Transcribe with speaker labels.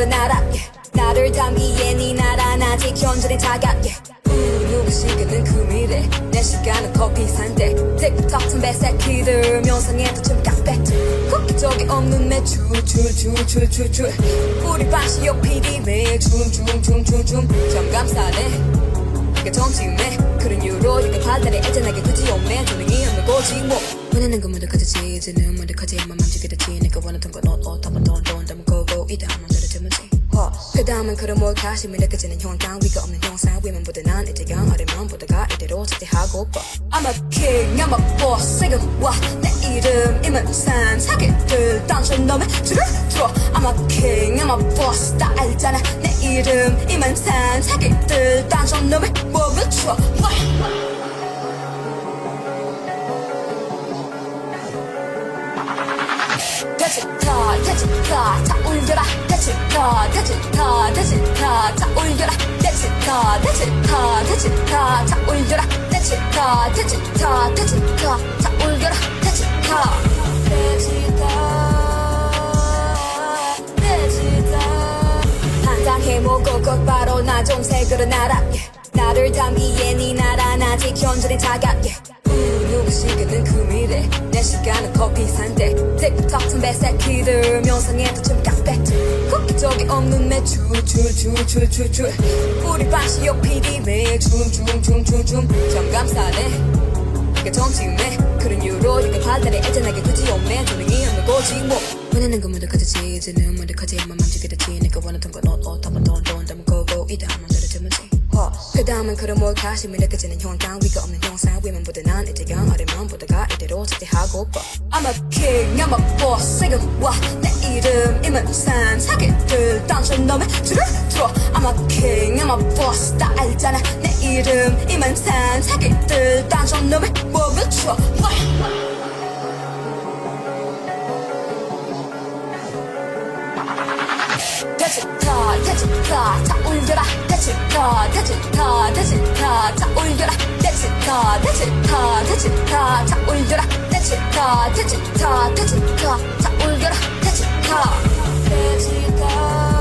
Speaker 1: 나라 나를 담기에 네 나란 아직 현존이 다가 누구시겠는 그 미래 내 시간은 커피 산대 틱톡 선배 새끼들 명상에도 좀 깍배트 국기적이 없는 매출 출 우리 반시역 PD 매일 춤 점감사네 이게 정치음에 그런 이유로 이게 발달에 애잔하게 굳이 없네 조명이 없는 거지 뭐 원하는 건 무득하지 이제는 무득하지만 맘주게 됐지 내가 원하던 건 한번 더 온다면 고고 이 다음 맘대로 되면지 그 다음은 그런 뭘까 심이 느껴지는 형광 위가 없는 형상 위만보다 난 이제 영어리만 보다가 이대로 자퇴하고 I'm a king I'm a boss 지금 와내 이름 이문산 사기들 당신 놈의 줄을 들어 I'm a king I'm a boss 다 알잖아 내 이름 이문산 사기들 당신 놈의 몸을 쳐 대치타 자 울려라 대치타 자 울려라 대치타 자 울려라 대치타 자 울려라 대치타 한장해보고 곧바로 나 좀 새그러 나라 나를 담기에 네 나란 아직 현존이 다가 누구시겠는 그 미래 내 시간은 커피 산대 틱톡 선배 새끼들 명상에도 좀 깍배트 국기적이 없는 매출 출 우리 반시역 PD 매일 춤 점감사네 이게 정치음에 그런 이유로 이게 발달에 애잔하게 굳이 없네 조명이 없는 거지 뭐 원하는 건 무득하지 이제는 무득하지만 맘주게 됐지 내가 원하던 건 한번 더 온다면 고고 이 다음 맘대로 되면지 그 다음은 그런 뭘까 심이 느껴지는 형광 위가 없는 형상 위만보다 난 이제 영어리만 보다가 이대로 자퇴하고 I'm a king I'm a boss 지금 와내 이름 이문산 사기들 당신 놈의 줄을 들어 I'm a king I'm a boss 다 알잖아 내 이름 이문산 사기들 당신 놈의 몸을 쳐 대치타 자 울려라 대치타 자 울려라 대치타 자 울려라 대치타 자 울려라 대치타